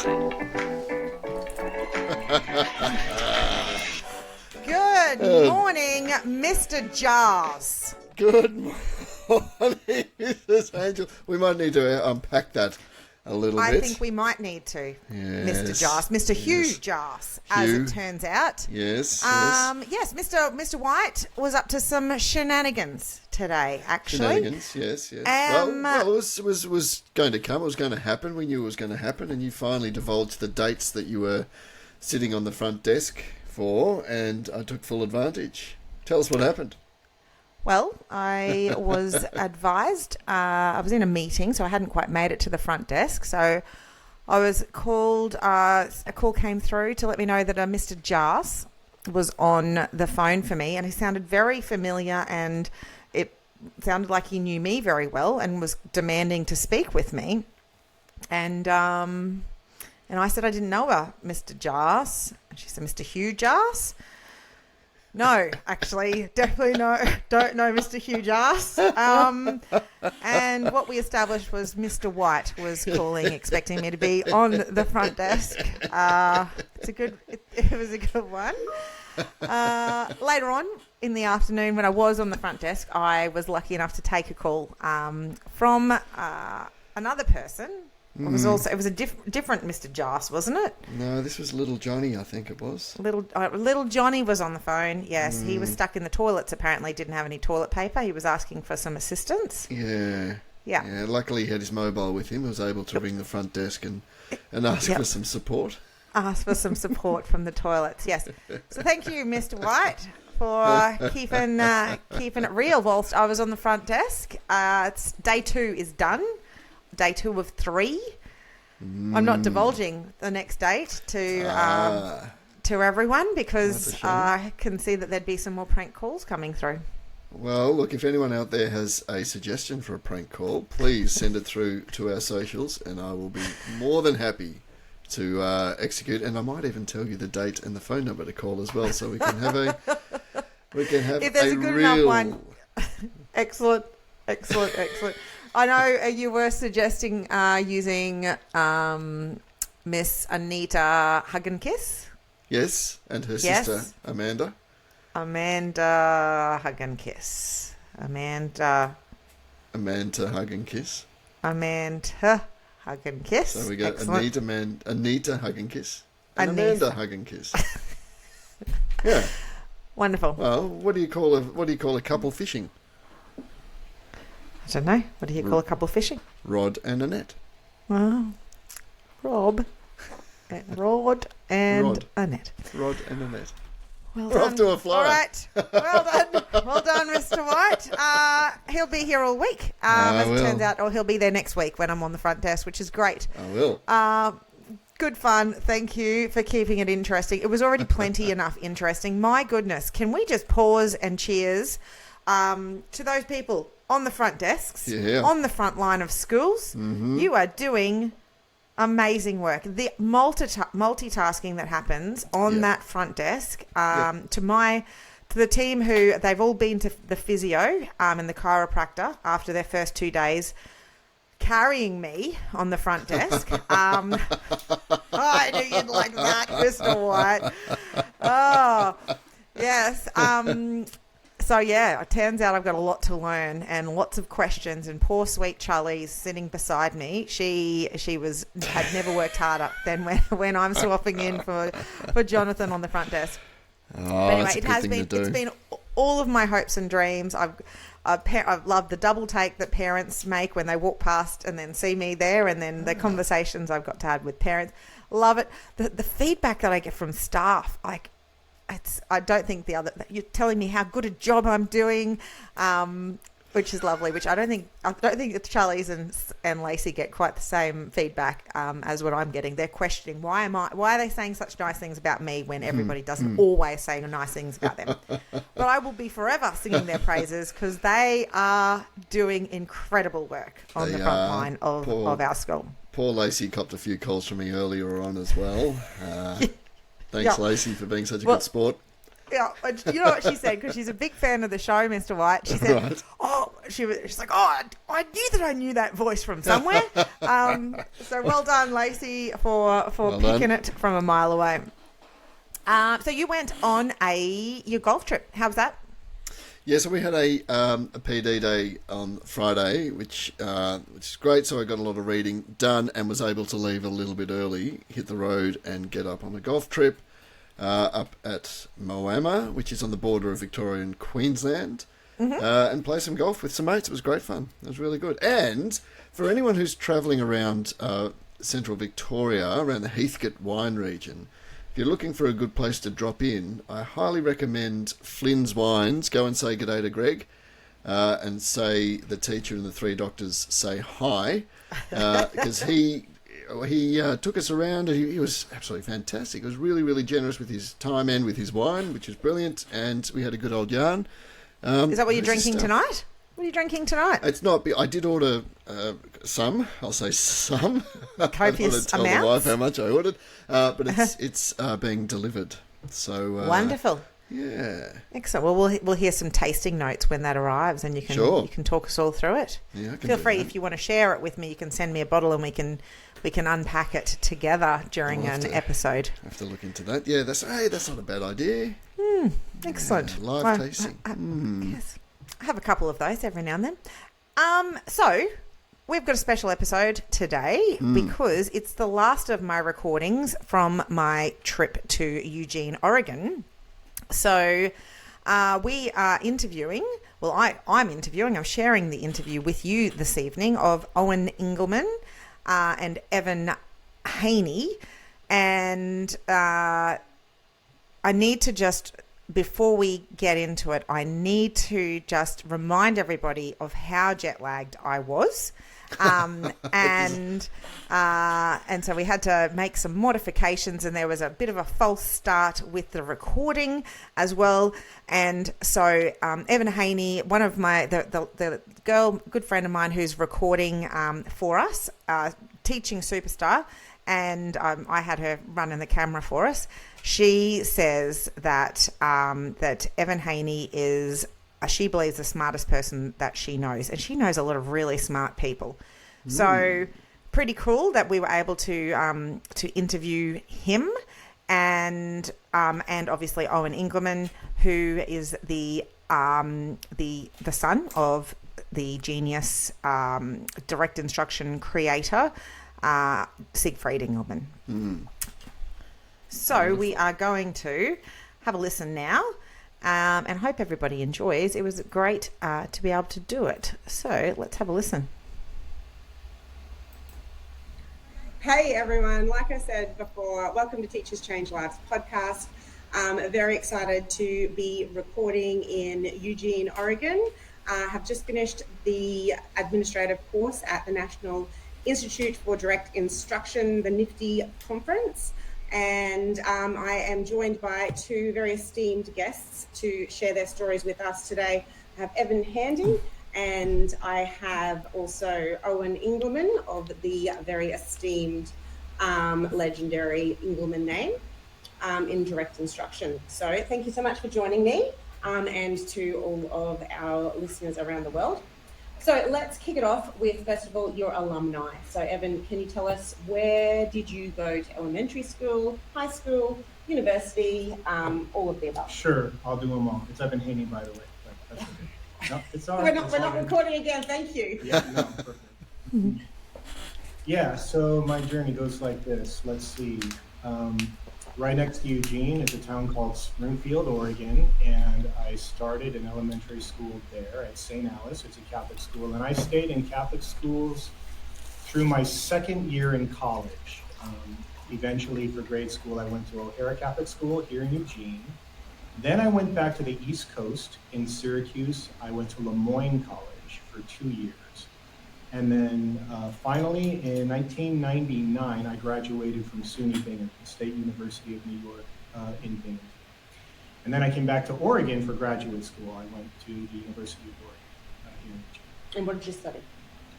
Good morning, Mr. Jars. Good morning, Mrs. Angel. We might need to unpack that a little bit. I think we might need to, Mr. Jars. Mr. Hugh Jars, as it turns out. Yes. Yes, Mr. White was up to some shenanigans today, actually. Shenanigans, yes. Well, it was going to come. It was going to happen. We knew it was going to happen, and you finally divulged the dates that you were sitting on the front desk for, and I took full advantage. Tell us what happened. Well, I was advised, I was in a meeting, so I hadn't quite made it to the front desk. So I was called, a call came through to let me know that a Mr. Jars was on the phone for me, and he sounded very familiar, and it sounded like he knew me very well and was demanding to speak with me. And I said I didn't know a Mr. Jars. And she said, Mr. Hugh Jars? No, actually, definitely no. Don't know Mr. Hugh Jars. And what we established was Mr. White was calling, expecting me to be on the front desk. It was a good one. Later on in the afternoon, when I was on the front desk, I was lucky enough to take a call from another person. It was a different Mr. Jars, wasn't it? No, this was Little Johnny, I think it was. Little Johnny was on the phone, yes. He was stuck in the toilets, apparently didn't have any toilet paper. He was asking for some assistance. Yeah. Luckily he had his mobile with him. He was able to ring the front desk and ask for some support. Ask for some support from the toilets, yes. So thank you, Mr. White, for keeping it real whilst I was on the front desk. Day 2 is done. Day 2 of 3. I'm not divulging the next date to everyone because I can see that there'd be some more prank calls coming through. Well, look, if anyone out there has a suggestion for a prank call, please send it through to our socials, and I will be more than happy to execute. And I might even tell you the date and the phone number to call as well, so we can have if there's a good enough one. Excellent. I know you were suggesting using Miss Anita Hug and Kiss. Yes, and her sister Amanda. Amanda Hug and Kiss. Amanda Hug and Kiss. Amanda Hug and Kiss. So we got Anita Hug and Kiss. And Amanda Hug and Kiss. Yeah. Wonderful. Well, what do you call a couple fishing? I don't know. What do you call a couple fishing? Rod and a net. Oh, Rod and a net. Rod and a net. Well We're done. off to a flyer. All right. Well done, Mr. White. He'll be here all week. As it turns out, or he'll be there next week when I'm on the front desk, which is great. I will. Good fun. Thank you for keeping it interesting. It was already plenty enough interesting. My goodness. Can we just pause and cheers to those people on the front desks, on the front line of schools? Mm-hmm. You are doing amazing work. The multitasking that happens on that front desk, to the team who they've all been to the physio and the chiropractor after their first 2 days, carrying me on the front desk. I knew you'd like that, Mr. White. Oh, yes. So, it turns out I've got a lot to learn and lots of questions, and poor sweet Charlie's sitting beside me. She had never worked harder than when I'm swapping in for Jonathan on the front desk. Oh, but anyway, it's been all of my hopes and dreams. I've loved the double take that parents make when they walk past and then see me there, and then the conversations I've got to have with parents. Love it. The feedback that I get from staff, I don't think you're telling me how good a job I'm doing, which is lovely. Which I don't think Charlie's and Lacey get quite the same feedback as what I'm getting. They're questioning why are they saying such nice things about me when everybody doesn't always say nice things about them. But I will be forever singing their praises because they are doing incredible work on the front line of our school. Poor Lacey copped a few calls from me earlier on as well. Thanks, Lacey, for being such a good sport. Yeah, you know what she said, because she's a big fan of the show, Mr. White. She said, she's like, oh, I knew that I knew that voice from somewhere. So well done, Lacey, for picking it from a mile away. So you went on your golf trip. How was that? Yeah, so we had a PD day on Friday, which is great. So I got a lot of reading done and was able to leave a little bit early, hit the road and get up on a golf trip up at Moama, which is on the border of Victoria and Queensland, and play some golf with some mates. It was great fun. It was really good. And for anyone who's travelling around central Victoria, around the Heathcote wine region, if you're looking for a good place to drop in, I highly recommend Flynn's Wines. Go and say g'day to Greg and say the teacher and the three doctors say hi, because he took us around and he was absolutely fantastic. He was really, really generous with his time and with his wine, which was brilliant, and we had a good old yarn. Is that what you're drinking tonight? What are you drinking tonight? It's not. I did order some. I'll say some. Copious I don't want to tell amounts? the wife how much I ordered, but it's being delivered. So wonderful. Yeah. Excellent. Well, we'll hear some tasting notes when that arrives, and you can talk us all through it. Yeah, feel free if you want to share it with me. You can send me a bottle, and we can unpack it together during an episode. I have to look into that. Yeah, that's not a bad idea. Excellent. Yeah, live tasting. Yes. I have a couple of those every now and then. So we've got a special episode today because it's the last of my recordings from my trip to Eugene, Oregon. So we are interviewing, I'm sharing the interview with you this evening of Owen Engelmann and Evan Haney. And I need to just, before we get into it, I need to just remind everybody of how jet lagged I was. And so we had to make some modifications, and there was a bit of a false start with the recording as well. And so Evan Haney, one of the girl, good friend of mine who's recording for us, teaching superstar, and I had her running the camera for us. She says that that Evan Haney is, she believes, the smartest person that she knows, and she knows a lot of really smart people. So pretty cool that we were able to interview him, and obviously Owen Engelmann, who is the son of the genius direct instruction creator Siegfried Engelmann. So we are going to have a listen now, and hope everybody enjoys. It was great to be able to do it. So let's have a listen. Hey everyone, like I said before, welcome to Teachers Change Lives podcast. I'm very excited to be recording in Eugene, Oregon. I have just finished the administrative course at the National Institute for Direct Instruction, the NIFTY conference. And I am joined by two very esteemed guests to share their stories with us today. I have Evan Haney, and I have also Owen Engelmann of the very esteemed, legendary Engelmann name in direct instruction. So thank you so much for joining me, and to all of our listeners around the world. So let's kick it off with, first of all, your alumni. So Evan, can you tell us, where did you go to elementary school, high school, university, all of the above? Sure, I'll do them all. It's Evan Haney, by the way. That's okay. No, it's all right. We're not recording again, thank you. Yeah, no, perfect. Yeah, so my journey goes like this. Let's see. Right next to Eugene is a town called Springfield, Oregon, and I started an elementary school there at St. Alice. It's a Catholic school, and I stayed in Catholic schools through my second year in college. Eventually, for grade school, I went to O'Hara Catholic School here in Eugene. Then I went back to the East Coast in Syracuse. I went to Lemoyne College for 2 years. And then finally, in 1999, I graduated from SUNY Binghamton, State University of New York in Binghamton. And then I came back to Oregon for graduate school. I went to the University of Oregon here in Eugene. And what did you study?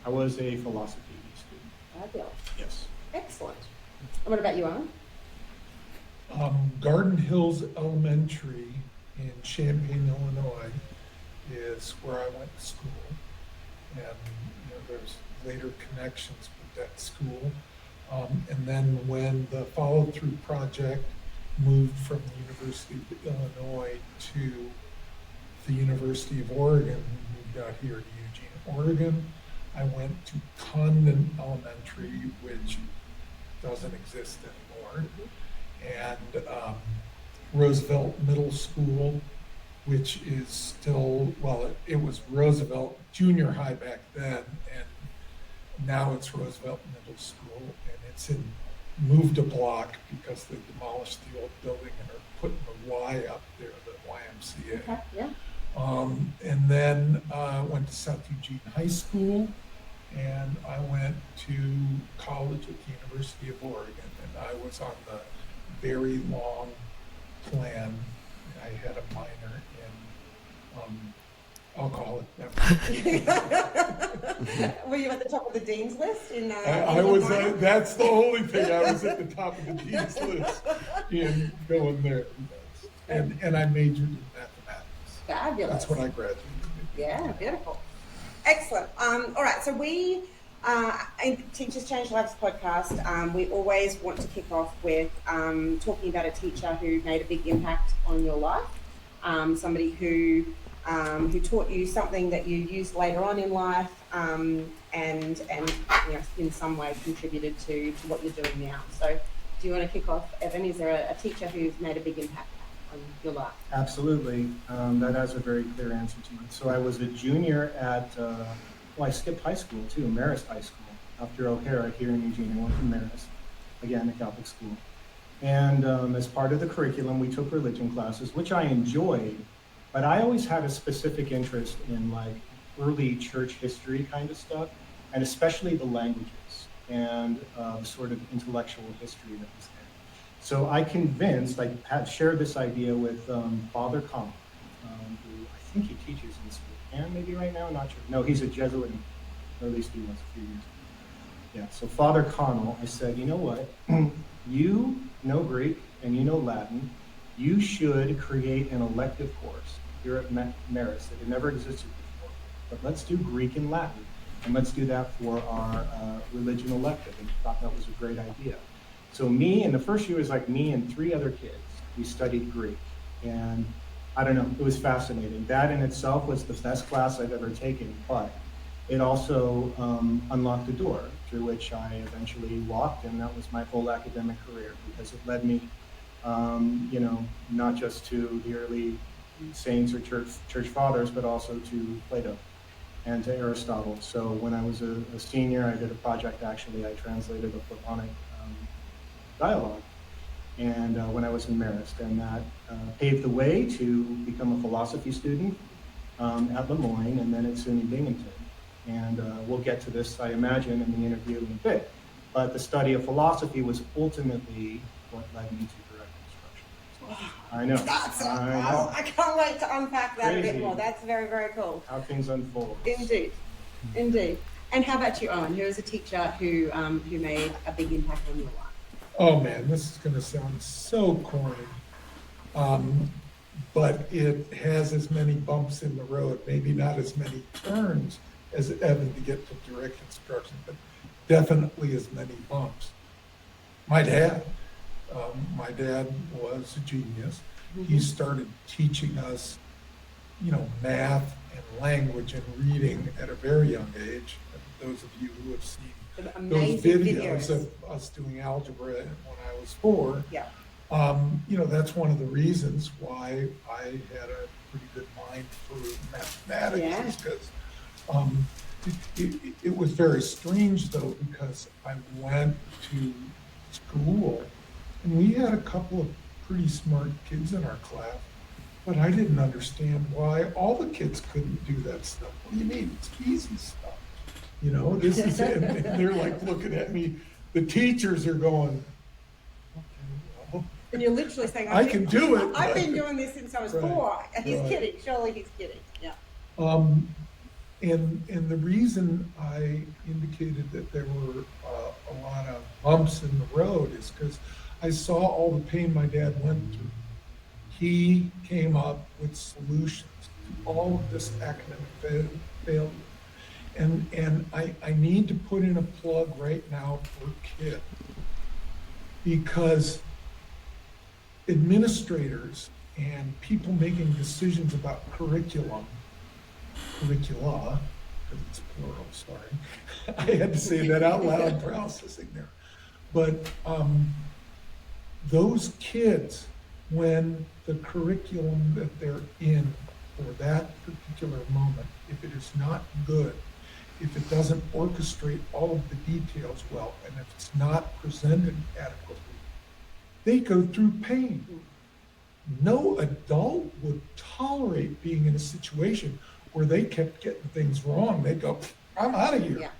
I was a philosophy student. Fabulous. Yes. Excellent. And what about you, Owen? Garden Hills Elementary in Champaign, Illinois is where I went to school. and there's later connections with that school. And then when the follow-through project moved from the University of Illinois to the University of Oregon, we moved out here to Eugene, Oregon. I went to Condon Elementary, which doesn't exist anymore, and Roosevelt Middle School, which is still, well, it was Roosevelt Junior High back then, and now it's Roosevelt Middle School, and it's moved a block because they demolished the old building and are putting the Y up there, the YMCA. Okay, yeah. And then went to South Eugene High School, and I went to college at the University of Oregon, and I was on the very long plan. I had a minor in alcoholic beverage. Were you at the top of the dean's list? I was. That's the only thing. I was at the top of the dean's list in going there, and I majored in mathematics. Fabulous. That's what I graduated. Yeah, beautiful. Excellent. All right, so we, in Teachers Change Lives podcast, we always want to kick off with talking about a teacher who made a big impact on your life, somebody who taught you something that you used later on in life, and in some way contributed to what you're doing now. So do you want to kick off, Evan? Is there a teacher who's made a big impact on your life? Absolutely. That has a very clear answer to it. So I was a junior at, I skipped high school too, Marist High School. After O'Hara here in Eugene, I went to Marist, again, a Catholic school. And as part of the curriculum, we took religion classes, which I enjoyed, but I always had a specific interest in like early church history kind of stuff, and especially the languages and the sort of intellectual history that was there. So I had shared this idea with Father Haney, who I think he teaches in Spokane maybe right now, not sure. No, he's a Jesuit, or at least he was a few years ago. Yeah, so Father Haney, I said, you know what, you know Greek and you know Latin, you should create an elective course here at Marist that had never existed before, but let's do Greek and Latin, and let's do that for our religion elective, and I thought that was a great idea. So in the first year was like me and 3 other kids, we studied Greek, and I don't know, it was fascinating. That in itself was the best class I've ever taken, but it also unlocked a door through which I eventually walked, and that was my whole academic career, because it led me, not just to the early saints or church fathers, but also to Plato and to Aristotle. So when I was a senior, I did a project, actually, I translated a Platonic dialogue, and when I was in Marist, and that paved the way to become a philosophy student at Lemoyne, and then at SUNY Binghamton. And we'll get to this, I imagine, in the interview in a bit. But the study of philosophy was ultimately what led me to direct instruction. Wow. I know. I can't wait to unpack that Crazy. a bit more. That's very, very cool. How things unfold. Indeed. And how about you, Owen? Who is a teacher who made a big impact on your life? Oh man, this is going to sound so corny, but it has as many bumps in the road, maybe not as many turns as Evan to get to direct instruction, but definitely as many bumps. My dad was a genius. He started teaching us, math and language and reading at a very young age. Those of you who have seen those videos of us doing algebra when I was 4, yeah. That's one of the reasons why I had a pretty good mind for mathematics, because it was very strange though, because I went to school and we had a couple of pretty smart kids in our class, but I didn't understand why all the kids couldn't do that stuff. What do you mean? It's easy stuff. This is it. And they're like looking at me. The teachers are going, okay, well. And you're literally saying, I can do it. I've been doing this since I was 4. And he's kidding. Surely he's kidding. Yeah. And the reason I indicated that there were a lot of bumps in the road is because I saw all the pain my dad went through. He came up with solutions to all of this academic failure. And I need to put in a plug right now for KID, because administrators and people making decisions about curricula, because it's plural, sorry. I had to say that out loud, processing there. But those kids, when the curriculum that they're in for that particular moment, if it is not good, if it doesn't orchestrate all of the details well, and if it's not presented adequately, they go through pain. No adult would tolerate being in a situation where they kept getting things wrong. They go, I'm out of here. Yeah.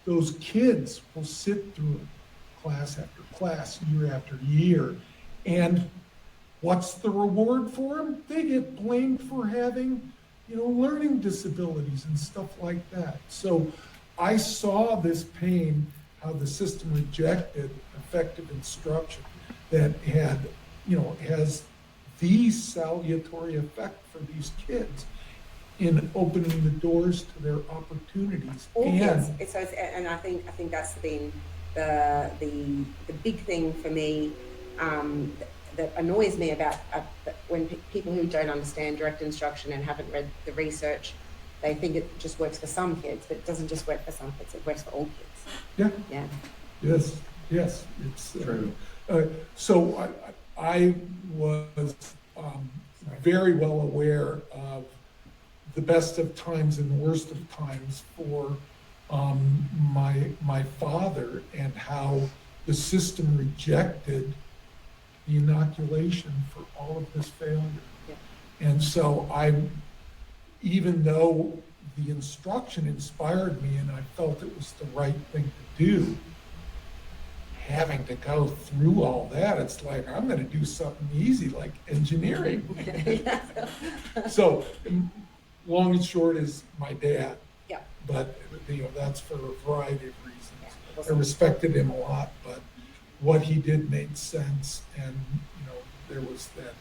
Those kids will sit through class after class, year after year, and what's the reward for them? They get blamed for having, learning disabilities and stuff like that. So I saw this pain, how the system rejected effective instruction that has the salutary effect for these kids in opening the doors to their opportunities. And I think that's been the big thing for me, that annoys me about when people who don't understand direct instruction and haven't read the research, they think it just works for some kids, but it doesn't just work for some kids, it works for all kids. Yeah. Yes, it's true. So I was very well aware of the best of times and the worst of times for my father, and how the system rejected the inoculation for all of this failure. Yeah. And so even though the instruction inspired me and I felt it was the right thing to do, having to go through all that, it's like, I'm going to do something easy like engineering. So long and short is my dad. Yeah. But that's for a variety of reasons. I respected him a lot, but what he did made sense, and there was that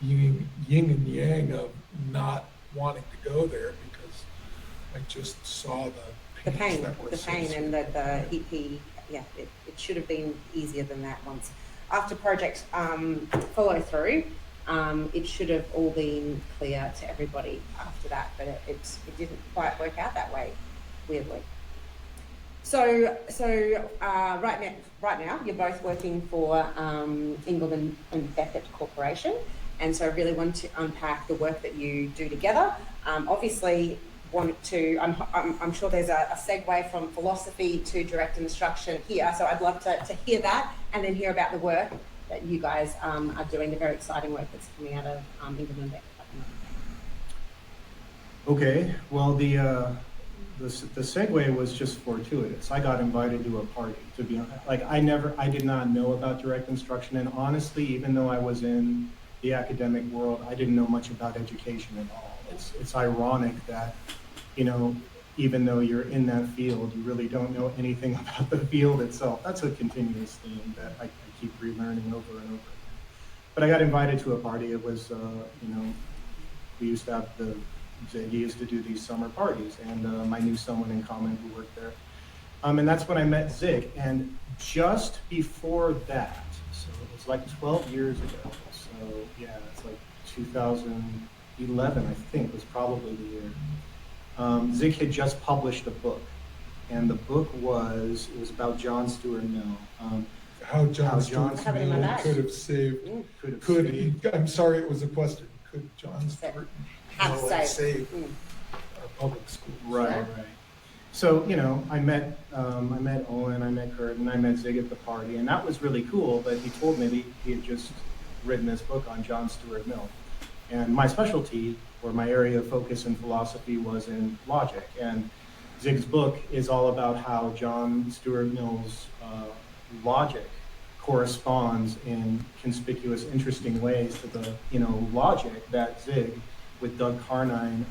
yin and yang of not wanting to go there because I just saw the pain, and that it should have been easier than that. Once after project follow through, it should have all been clear to everybody after that, but it didn't quite work out that way, weirdly. So right now you're both working for Engelmann and Beckett Corporation, and so I really want to unpack the work that you do together. Obviously, I'm sure there's a segue from philosophy to direct instruction here, so I'd love to hear that, and then hear about the work that you guys are doing, the very exciting work that's coming out of Engelmann and Beckett. Okay, well the segue was just fortuitous. I got invited to a party, to be honest. I did not know about direct instruction, and honestly, even though I was in the academic world, I didn't know much about education at all. It's ironic that, even though you're in that field, you really don't know anything about the field itself. That's a continuous theme that I keep relearning over and over again. But I got invited to a party. It was, we used to have Zig used to do these summer parties, and I knew someone in common who worked there. And that's when I met Zig. And just before that, so it was like 12 years ago. So yeah, it's like 2011, I think, was probably the year. Zig had just published a book, and the book was about John Stuart Mill. How John Stuart Mill could have saved. I'm sorry, it was a question. Could John Stuart save our public schools? Right. So I met Owen, I met Kurt, and I met Zig at the party, and that was really cool. But he told me that he had just written this book on John Stuart Mill, and my specialty, or my area of focus in philosophy, was in logic. And Zig's book is all about how John Stuart Mill's logic corresponds in conspicuous, interesting ways to the logic that Zig, with Doug Carnine,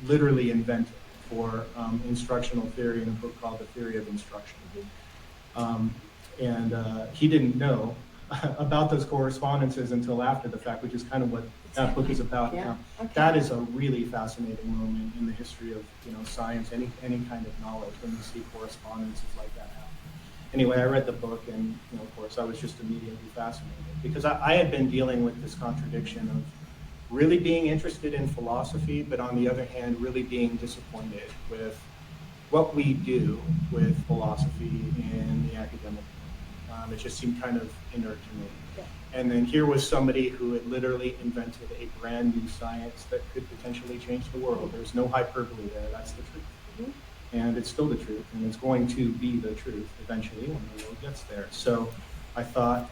literally invented for instructional theory in a book called The Theory of Instruction. And he didn't know, about those correspondences until after the fact, which is kind of what that book is about. Yeah. Okay. That is a really fascinating moment in the history of science, any kind of knowledge, when you see correspondences like that happen. Anyway, I read the book, and of course, I was just immediately fascinated because I had been dealing with this contradiction of really being interested in philosophy, but on the other hand, really being disappointed with what we do with philosophy in the academic world. It just seemed kind of inert to me. Yeah. And then here was somebody who had literally invented a brand new science that could potentially change the world. There's no hyperbole there, that's the truth. Mm-hmm. And it's still the truth, and it's going to be the truth eventually when the world gets there. So I thought,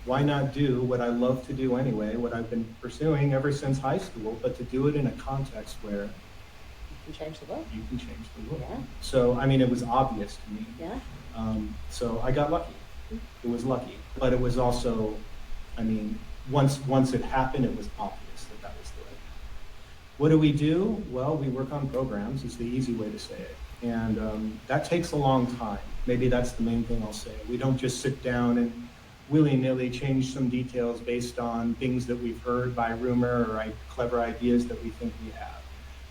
why not do what I love to do anyway, what I've been pursuing ever since high school, but to do it in a context where You can change the world. you can change the world. Yeah. So, it was obvious to me. Yeah. So I got lucky. It was lucky, but it was also, once it happened, it was obvious that was the way. What do? Well, we work on programs, is the easy way to say it. And that takes a long time. Maybe that's the main thing I'll say. We don't just sit down and willy-nilly change some details based on things that we've heard by rumor or clever ideas that we think we have.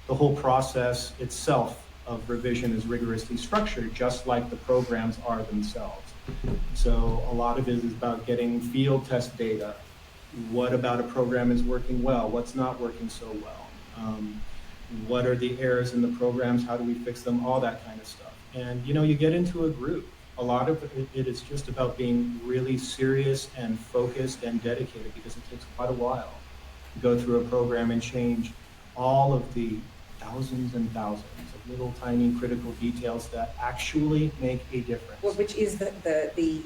The whole process itself of revision is rigorously structured, just like the programs are themselves. So a lot of it is about getting field test data. What about a program is working well? What's not working so well? What are the errors in the programs? How do we fix them? All that kind of stuff. And you get into a group. A lot of it is just about being really serious and focused and dedicated, because it takes quite a while to go through a program and change all of the thousands and thousands of little tiny critical details that actually make a difference. Well, which is the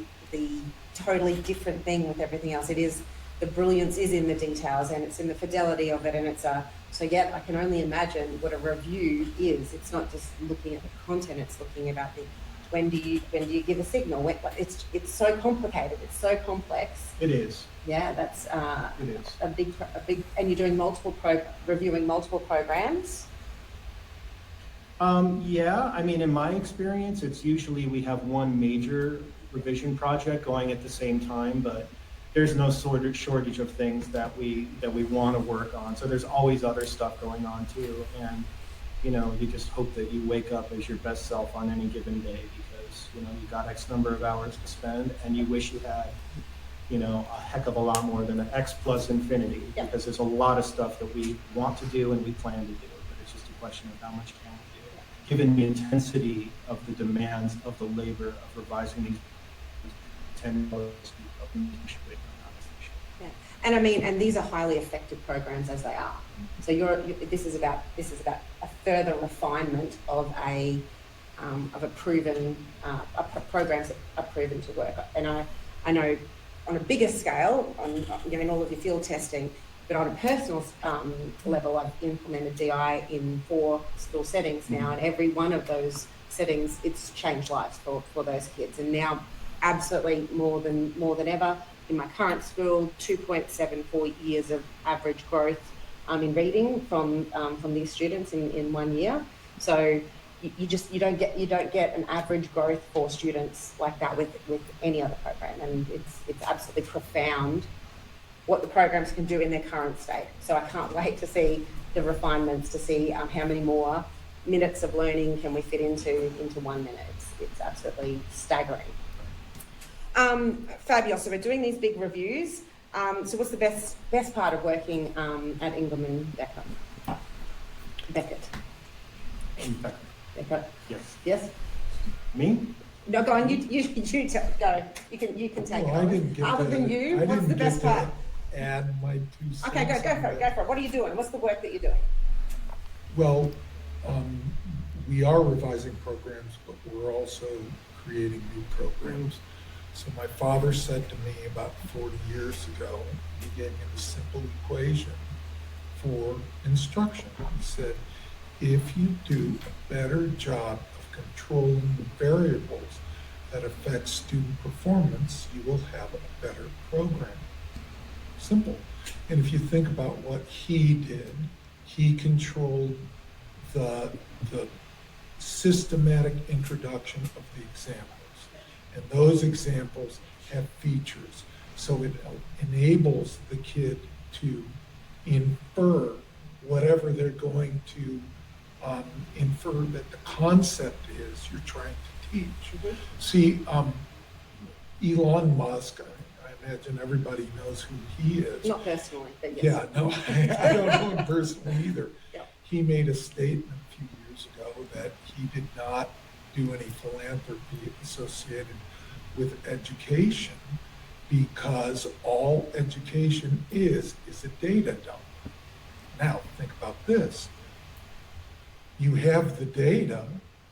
totally different thing with everything else. It is, the brilliance is in the details, and it's in the fidelity of it, and so I can only imagine what a review is. It's not just looking at the content, it's looking about when do you give a signal? It's so complicated, it's so complex. It is. Yeah, that's it is a big, and you're doing reviewing multiple programs. Yeah, in my experience, it's usually we have one major revision project going at the same time, but there's no shortage of things that we want to work on. So there's always other stuff going on too, and you just hope that you wake up as your best self on any given day, because you got X number of hours to spend, and you wish you had a heck of a lot more than an X plus infinity, because there's a lot of stuff that we want to do and we plan to do, but it's just a question of how much can we do, given the intensity of the demands of the labor of revising these 10 hours of yeah. And these are highly effective programs as they are. So this is about a further refinement of a proven programs that are proven to work. And I know on a bigger scale, in all of your field testing, but on a personal level, I've implemented DI in 4 school settings now, and every one of those settings, it's changed lives for those kids. And now, absolutely more than ever, in my current school, 2.74 years of average growth in reading from these students in 1 year. So you don't get an average growth for students like that with any other program, and it's absolutely profound what the programs can do in their current state. So I can't wait to see the refinements, to see how many more minutes of learning can we fit into 1 minute. It's absolutely staggering. Fabulous. So we're doing these big reviews. So what's the best part of working at Engelmann Beckett? Beckett. Yes. Yes. Me? No, go on. You tell. Go. You can take it. I didn't get Other than you, what's the best part? Add my 2 cents. Okay, go for it. Go for it. What are you doing? What's the work that you're doing? Well, we are revising programs, but we're also creating new programs. So my father said to me about 40 years ago, he gave me the simple equation for instruction. He said, if you do a better job of controlling the variables that affect student performance, you will have a better program. Simple. And if you think about what he did, he controlled the systematic introduction of the examples. And those examples have features So it enables the kid to infer whatever they're going to infer that the concept is you're trying to teach. See, Elon Musk, I imagine everybody knows who he is. Not personally, but yes. Yeah, no, I don't know him personally either. Yep. He made a statement a few years ago that he did not do any philanthropy associated with education because all education is a data dump. Now, think about this. You have the data.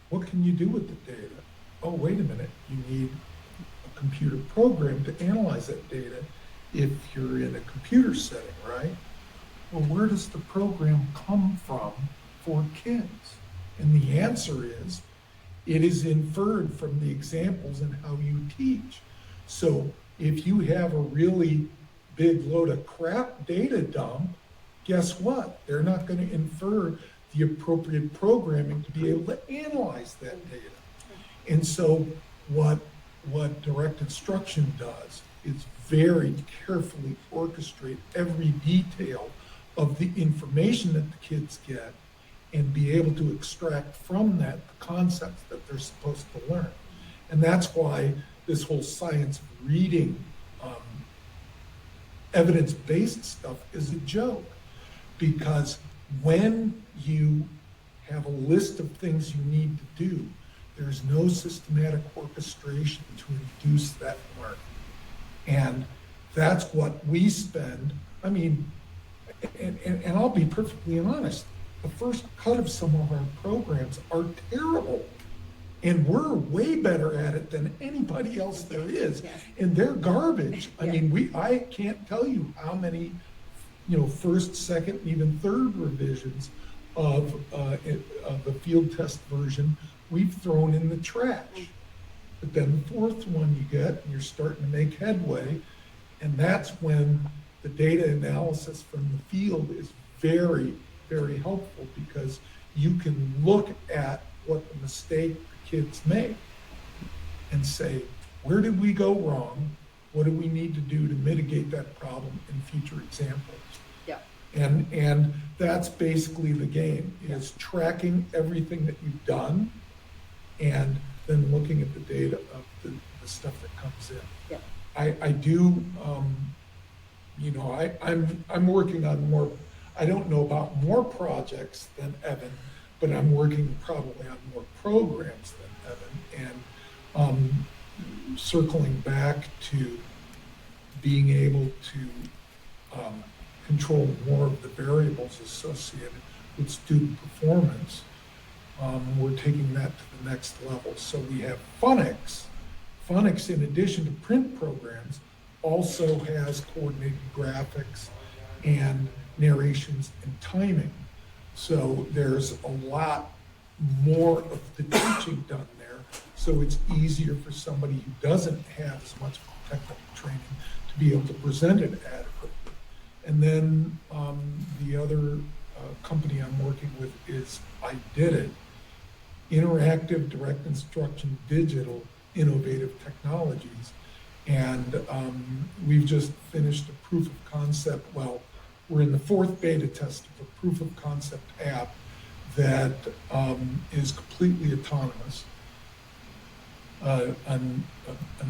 What can you do with the data? Oh, wait a minute. You need a computer program to analyze that data if you're in a computer setting, right? Well, where does the program come from for kids? And the answer is, it is inferred from the examples and how you teach. So if you have a really big load of crap data dump, guess what? They're not going to infer the appropriate programming to be able to analyze that data. And so what direct instruction does is very carefully orchestrate every detail of the information that the kids get and be able to extract from that the concepts that they're supposed to learn. And that's why this whole science of reading evidence-based stuff is a joke. Because when you have a list of things you need to do, there's no systematic orchestration to induce that learning. And that's what we spend. I mean, and I'll be perfectly honest, the first cut of some of our programs are terrible. And we're way better at it than anybody else there is. Yes. And they're garbage. I Yeah. mean, I can't tell you how many first, second, and even third revisions of the field test version we've thrown in the trash. But then the fourth one you get, and you're starting to make headway, and that's when the data analysis from the field is very, very helpful because you can look at what the mistake the kids make and say, where did we go wrong? What do we need to do to mitigate that problem in future examples? Yeah. And that's basically the game, is tracking everything that you've done and then looking at the data of the stuff that comes in. Yeah. I do, I'm working on more, I don't know about more projects than Evan, but I'm working probably on more programs than Evan. And circling back to being able to control more of the variables associated with student performance, we're taking that to the next level. So we have phonics. Phonics, in addition to print programs, also has coordinated graphics and narrations and timing. So there's a lot more of the teaching done there. So it's easier for somebody who doesn't have as much technical training to be able to present it adequately. And then the other company I'm working with is I Did It, Interactive Direct Instruction Digital Innovative Technologies. And we've just finished a proof of concept. Well, we're in the fourth beta test of a proof of concept app that is completely autonomous. An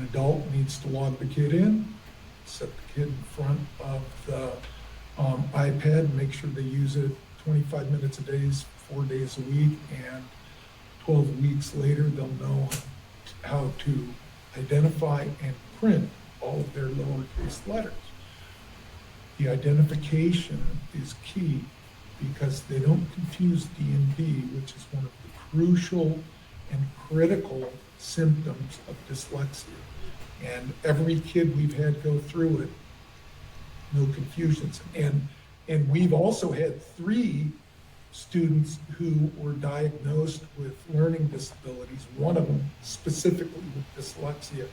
adult needs to log the kid in, set the kid in front of the iPad and make sure they use it 25 minutes a day, 4 days a week, and 12 weeks later they'll know how to identify and print all of their lowercase letters. The identification is key because they don't confuse D&D, which is one of the crucial and critical symptoms of dyslexia. And every kid we've had go through it, no confusions. And we've also had 3 students who were diagnosed with learning disabilities, one of them specifically with dyslexia.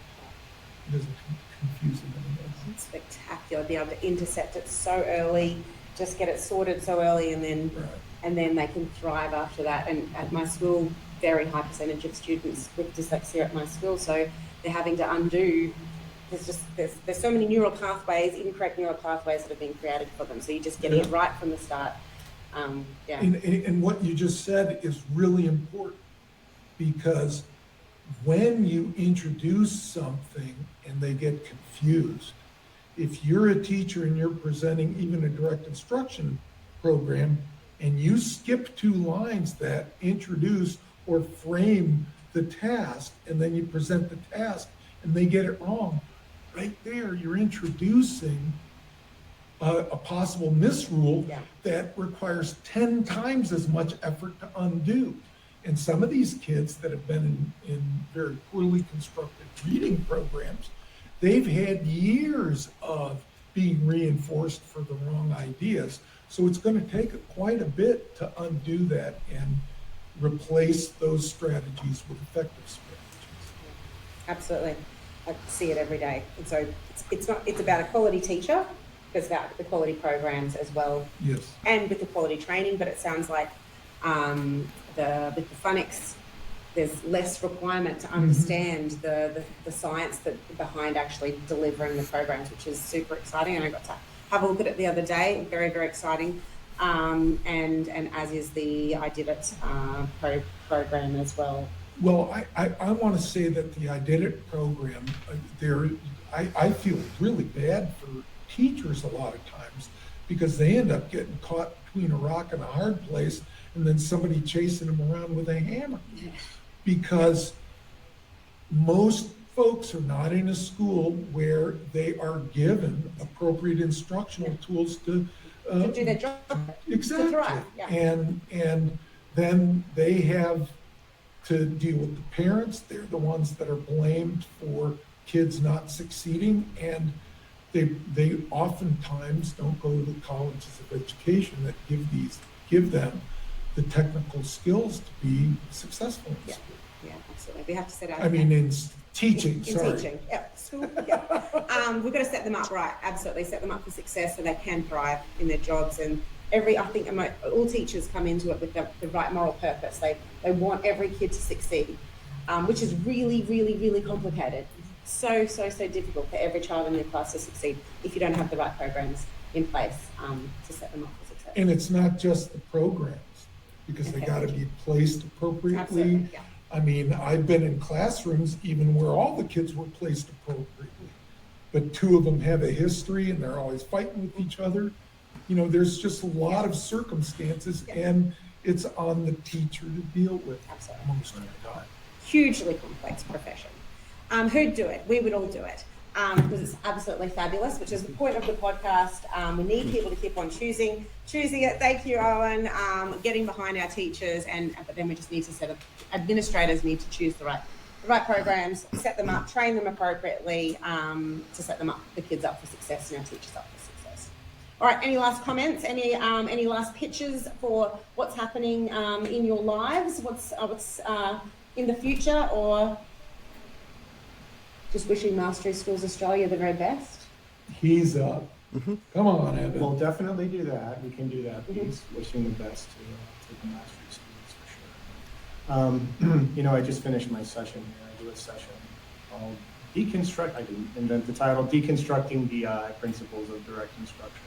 It doesn't confuse them anymore. It's spectacular, be able to intercept it so early, just get it sorted so early, and then Right. and then they can thrive after that. And at my school, very high percentage of students with dyslexia at my school, so they're having to undo there's so many neural pathways, incorrect neural pathways that have been created for them. So you're just getting it right from the start. And what you just said is really important, because when you introduce something and they get confused, if you're a teacher and you're presenting even a direct instruction program and you skip 2 lines that introduce or frame the task, and then you present the task and they get it wrong, right there you're introducing a possible misrule that requires 10 times as much effort to undo. And some of these kids that have been in very poorly constructed reading programs, they've had years of being reinforced for the wrong ideas. So it's going to take quite a bit to undo that and replace those strategies with effective strategies. Absolutely. I see it every day. And so it's about a quality teacher, it's about the quality programs as well. Yes. And with the quality training, but it sounds like with the phonics, there's less requirement to understand the science behind actually delivering the programs, which is super exciting. And I got to have a look at it the other day. Very, very exciting. And as is the I Did It program as well. Well, I want to say that the I Did It program, I feel really bad for teachers a lot of times, because they end up getting caught between a rock and a hard place, and then somebody chasing them around with a hammer. Because most folks are not in a school where they are given appropriate instructional tools to do their job. Exactly. To thrive. Yeah. And then they have to deal with the parents. They're the ones that are blamed for kids not succeeding, and they oftentimes don't go to the colleges of education that give them the technical skills to be successful in school. Yeah, absolutely. We have to set out. In teaching. In teaching, school. Yeah. We've got to set them up right. Absolutely, set them up for success so they can thrive in their jobs. And I think all teachers come into it with the right moral purpose. They want every kid to succeed, which is really, really, really complicated. So difficult for every child in your class to succeed if you don't have the right programs in place to set them up for success. And it's not just the programs, because they got to be placed appropriately. Absolutely, yeah. I mean, I've been in classrooms even where all the kids were placed appropriately, but 2 of them have a history and they're always fighting with each other. There's just a lot of circumstances, and it's on the teacher to deal with. Absolutely. Most of the time. Hugely complex profession. Who'd do it? We would all do it. Because it's absolutely fabulous, which is the point of the podcast. We need people to keep on choosing it. Thank you, Owen. Getting behind our teachers, but then we just need to administrators need to choose the right programs, set them up, train them appropriately to set them up, the kids up for success and our teachers up for success. All right. Any last comments? Any last pitches for what's happening in your lives? What's in the future, or just wishing Mastery Schools Australia the very best? He's up. Come on, Evan. We'll definitely do that. We can do that. Please. Wishing the best to the Mastery Schools for sure. I just finished my session here. I do a session called I didn't invent the title, Deconstructing DI, Principles of Direct Instruction.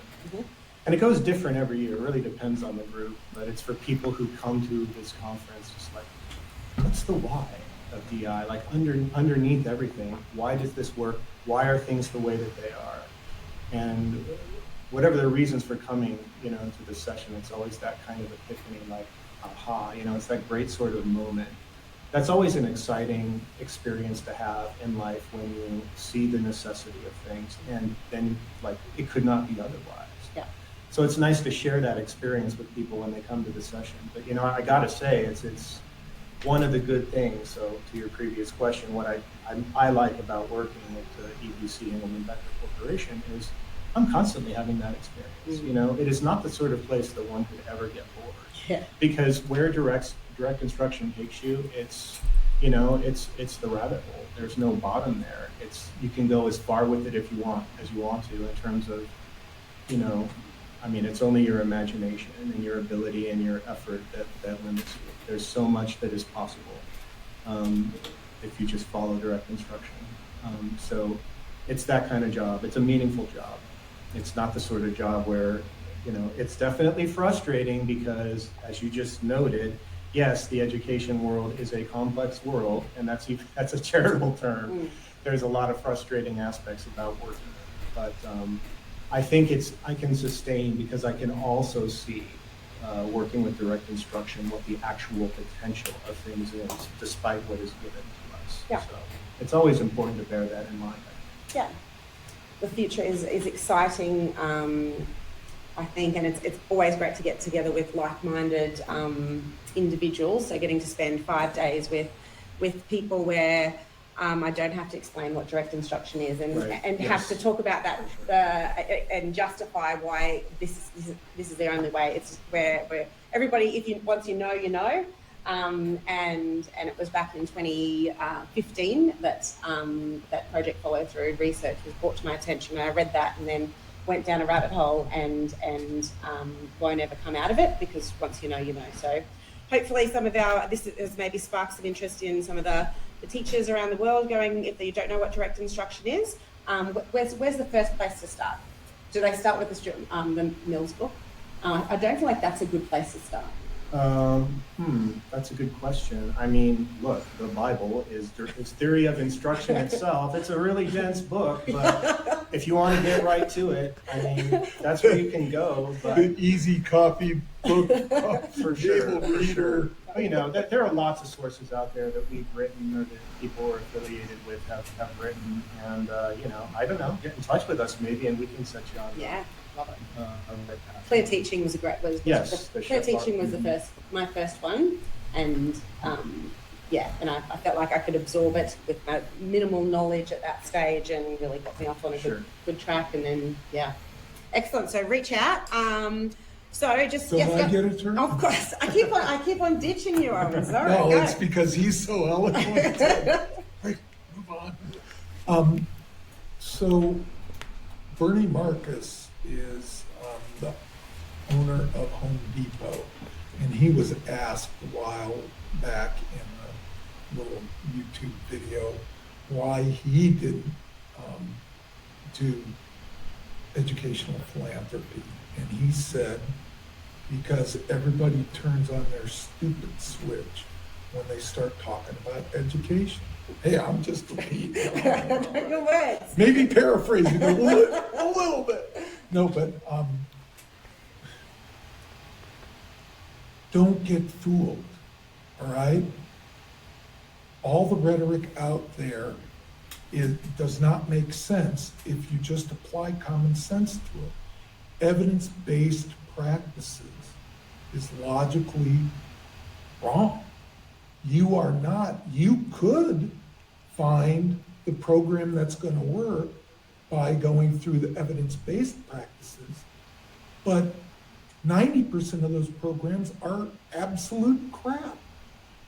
And it goes different every year. It really depends on the group, but it's for people who come to this conference just like, what's the why of DI? Like underneath everything, why does this work? Why are things the way that they are? And whatever the reasons for coming, to the session, it's always that kind of epiphany, like, aha, it's that great sort of moment. That's always an exciting experience to have in life, when you see the necessity of things, and then it could not be otherwise. Yeah. So it's nice to share that experience with people when they come to the session. But I gotta say, it's one of the good things. So to your previous question, what I like about working with the EBC, Engelmann Corporation, is I'm constantly having that experience. It is not the sort of place that one could ever get bored. Yeah. Because where direct instruction takes you, it's the rabbit hole. There's no bottom there. You can go as far with it as you want to, in terms of, it's only your imagination and your ability and your effort that limits you. There's so much that is possible if you just follow direct instruction. So it's that kind of job. It's a meaningful job. It's not the sort of job where, it's definitely frustrating because, as you just noted, yes, the education world is a complex world, and that's a charitable term. There's a lot of frustrating aspects about working, but I think I can sustain because I can also see working with direct instruction what the actual potential of things is, despite what is given to us. Yeah. So it's always important to bear that in mind. Yeah, the future is exciting. I think, and it's always great to get together with like-minded individuals. So getting to spend 5 days with people where I don't have to explain what direct instruction is, and Right. and Yes. have to talk about that and justify why this is the only way. It's where everybody, once you know, you know. And it was back in 2015 that that project follow through research was brought to my attention. And I read that and then went down a rabbit hole and won't ever come out of it, because once you know, you know. So hopefully this has maybe sparked some interest in some of the teachers around the world going, if you don't know what direct instruction is, where's the first place to start? Do they start with the Mills book? I don't feel like that's a good place to start. That's a good question. I mean, look, the Bible is theory of instruction itself. It's a really dense book, but if you want to get right to it, I mean, that's where you can go. But The easy copy book for sure, table for reader. sure. There are lots of sources out there that we've written or that people who are affiliated with have written, and I don't know, get in touch with us maybe, and we can set you on. Yeah, love it. On the right path. Clear teaching was Yes, Clear teaching was my first one, and and I felt like I could absorb it with my minimal knowledge at that stage, and really got me off on a good track. And then excellent. So reach out. So just Don't I get a turn? Of course, I keep on ditching you, Owen. Sorry, No, go. it's because he's so eloquent. Right, move on. So Bernie Marcus is the owner of Home Depot, and he was asked a while back in a little YouTube video why he didn't do educational philanthropy, and he said because everybody turns on their stupid switch when they start talking about education. Hey, I'm just repeating. Your words. Maybe paraphrasing a little bit. No, but don't get fooled, all right? All the rhetoric out there does not make sense if you just apply common sense to it. Evidence-based practices is logically wrong. You could find the program that's going to work by going through the evidence-based practices, but 90% of those programs are absolute crap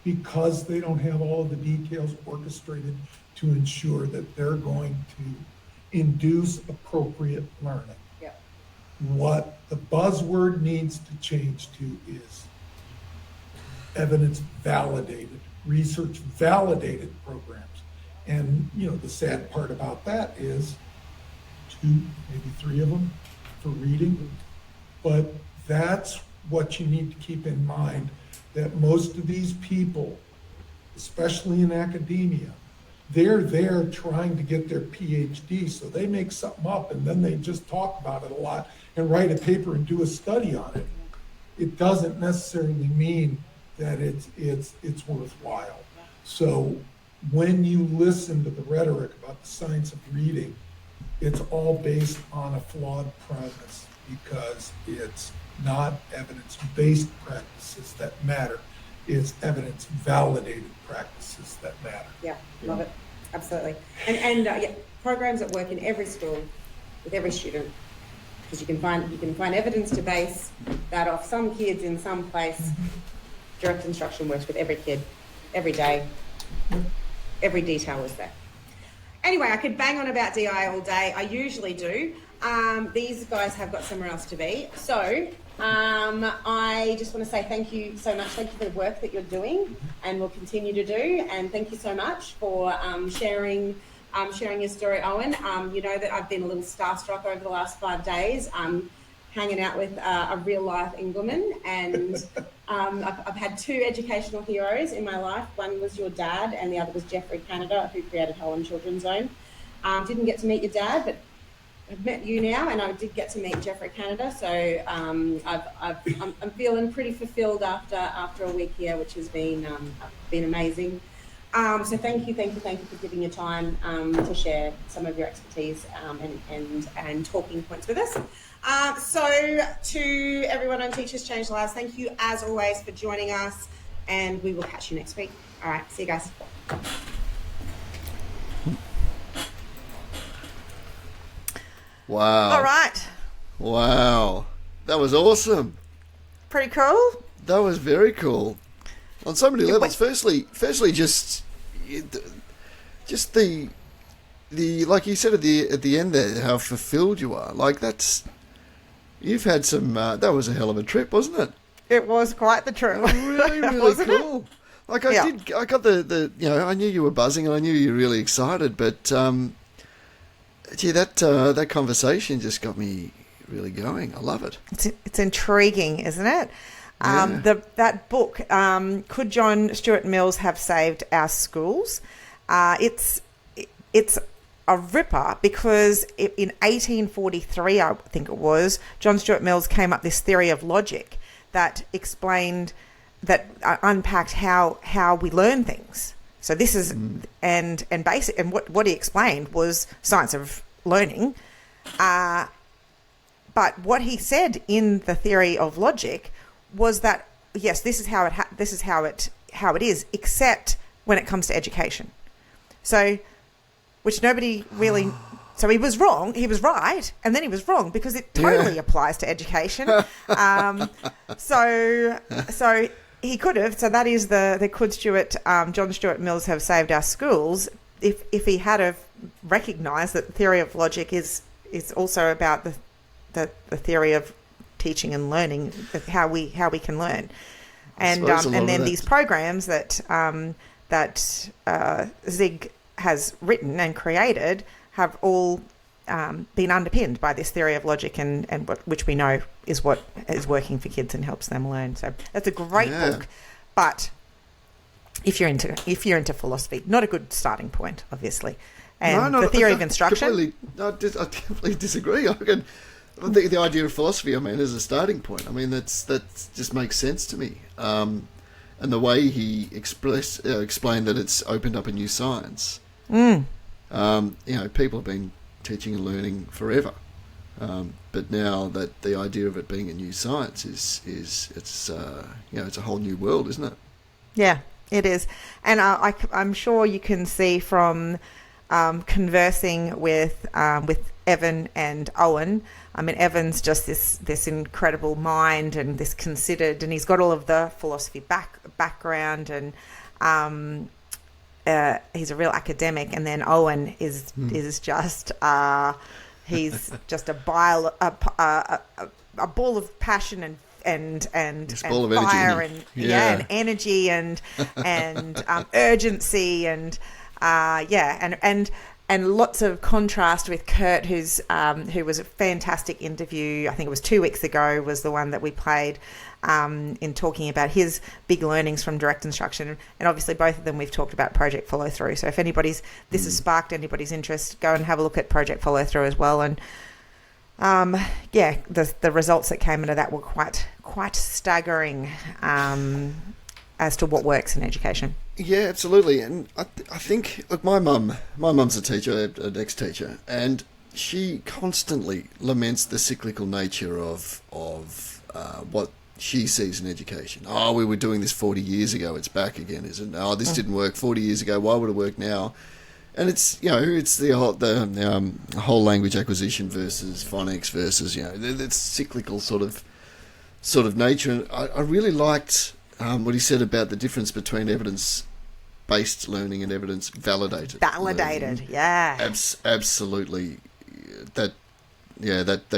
because they don't have all of the details orchestrated to ensure that they're going to induce appropriate learning. Yep. What the buzzword needs to change to is evidence-validated, research-validated programs. And, the sad part about that is 2, maybe 3 of them for reading. But that's what you need to keep in mind, that most of these people, especially in academia, they're there trying to get their PhD, so they make something up and then they just talk about it a lot and write a paper and do a study on it. It doesn't necessarily mean that it's worthwhile. So when you listen to the rhetoric about the science of reading, it's all based on a flawed premise because it's not evidence-based practices that matter. It's evidence-validated practices that matter. Yeah, love it. Absolutely. And programs that work in every school with every student, because you can find evidence to base that off some kids in some place. Direct instruction works with every kid, every day. Every detail is there. Anyway, I could bang on about DI all day. I usually do. These guys have got somewhere else to be. So I just want to say thank you so much. Thank you for the work that you're doing and will continue to do. And thank you so much for sharing sharing your story, Owen. You know that I've been a little starstruck over the last 5 days, hanging out with a real-life Engelmann, and I've had 2 educational heroes in my life. One was your dad, and the other was Jeffrey Canada, who created Holland Children's Zone. Didn't get to meet your dad, but I've met you now, and I did get to meet Jeffrey Canada, so I'm feeling pretty fulfilled after a week here, which has been amazing. So thank you for giving your time to share some of your expertise and talking points with us. So to everyone on Teachers Change Lives, thank you as always for joining us, and we will catch you next week. All right, see you guys. Wow. All right. Wow. That was awesome. Pretty cool. That was very cool. On so many levels. Firstly, just the like you said at the end there, how fulfilled you are. Like you've had some. That was a hell of a trip, wasn't it? It was quite the trip. Really cool. Like I got the I knew you were buzzing and I knew you were really excited, but gee, that conversation just got me really going. I love it. It's intriguing, isn't it? Yeah. That book, Could John Stuart Mills Have Saved Our Schools? It's a ripper because in 1843, I think it was, John Stuart Mills came up with this theory of logic that explained, that unpacked how we learn things. So this is, and what he explained was science of learning. But what he said in the theory of logic was that, yes, this is how it is, except when it comes to education. So, which nobody really. So he was wrong. He was right, and then he was wrong because it totally applies to education. So he could have. So that is the could John Stuart Mills have saved our schools if he had have recognised that the theory of logic is also about the theory of teaching and learning, how we can learn, and then these programs that Zig has written and created have all been underpinned by this theory of logic and which we know is what is working for kids and helps them learn. So that's a great book, but if you're into philosophy, not a good starting point, obviously. And the theory of instruction. I definitely disagree. The idea of philosophy, I mean, as a starting point, I mean, that just makes sense to me. And the way he explained that it's opened up a new science. People have been teaching and learning forever, but now that the idea of it being a new science it's a whole new world, isn't it? Yeah, it is, and I'm sure you can see from conversing with Evan and Owen. I mean, Evan's just this incredible mind and this considered, and he's got all of the philosophy background, and he's a real academic. And then Owen is just he's just a ball of passion and fire and energy and urgency and lots of contrast with Kurt, who was a fantastic interview. I think it was 2 weeks ago was the one that we played in talking about his big learnings from direct instruction. And obviously both of them we've talked about Project Follow Through. So if this has sparked anybody's interest, go and have a look at Project Follow Through as well. And the results that came out of that were quite staggering as to what works in education. Yeah, absolutely. And I think, look, my mum's a teacher, an ex-teacher, and she constantly laments the cyclical nature of what she sees in education. Oh, we were doing this 40 years ago, it's back again, isn't it? Oh, this didn't work 40 years ago, why would it work now? And it's the whole language acquisition versus phonics versus, it's cyclical sort of nature. And I really liked what he said about the difference between evidence-based learning and evidence-validated learning. Yeah. Absolutely. That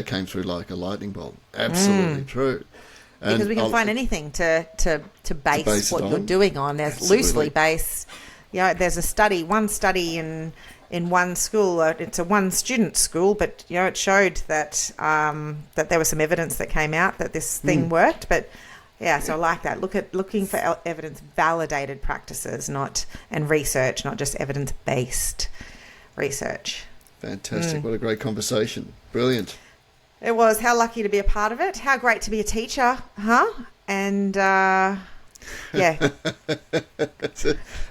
came through like a lightning bolt. Absolutely true. Because we can find anything to base what you're doing on. There's loosely based. There's one study in in one school. It's a one-student school, but it showed that that there was some evidence that came out that this thing worked. But yeah, so I like that. Looking for evidence-validated practices, and research, not just evidence-based research. Fantastic! What a great conversation! Brilliant. It was. How lucky to be a part of it. How great to be a teacher, huh? And yeah.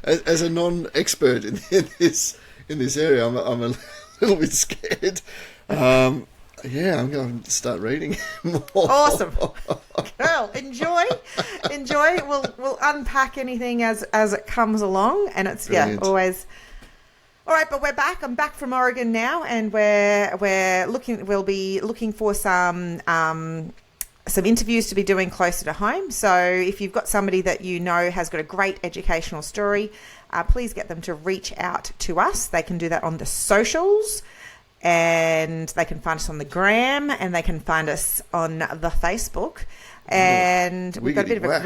As a non-expert in this area, I'm a little bit scared. Yeah, I'm going to start reading more. Awesome. Girl, enjoy. We'll unpack anything as it comes along, and it's Brilliant. Always. All right, but we're back. I'm back from Oregon now, and we'll be looking for some interviews to be doing closer to home. So if you've got somebody that has got a great educational story, please get them to reach out to us. They can do that on the socials, and they can find us on the gram, and they can find us on the Facebook. And we've got a bit of a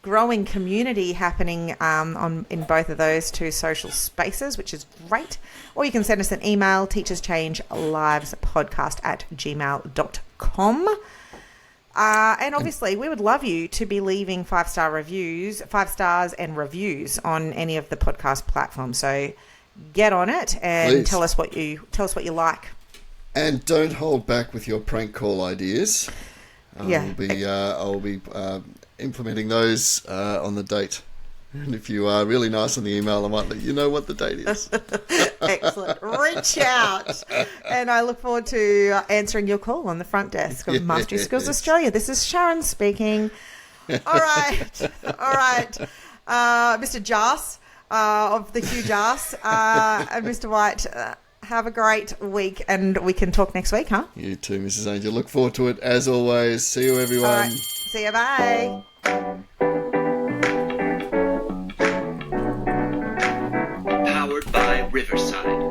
growing community happening in both of those two social spaces, which is great. Or you can send us an email, teacherschangelivespodcast@gmail.com. And obviously, we would love you to be leaving 5 stars and reviews on any of the podcast platforms. So get on it and Please. tell us what you like. And don't hold back with your prank call ideas. I'll be implementing those on the date. And if you are really nice on the email, I might let you know what the date is. Excellent. Reach out. And I look forward to answering your call on the front desk of Mastery Skills Australia. This is Sharon speaking. All right. Mr. Jas of the Hugh Jas and Mr. White, have a great week, and we can talk next week, huh? You too, Mrs. Angel. Look forward to it as always. See you, everyone. All right. See you. Bye. Powered by Riverside.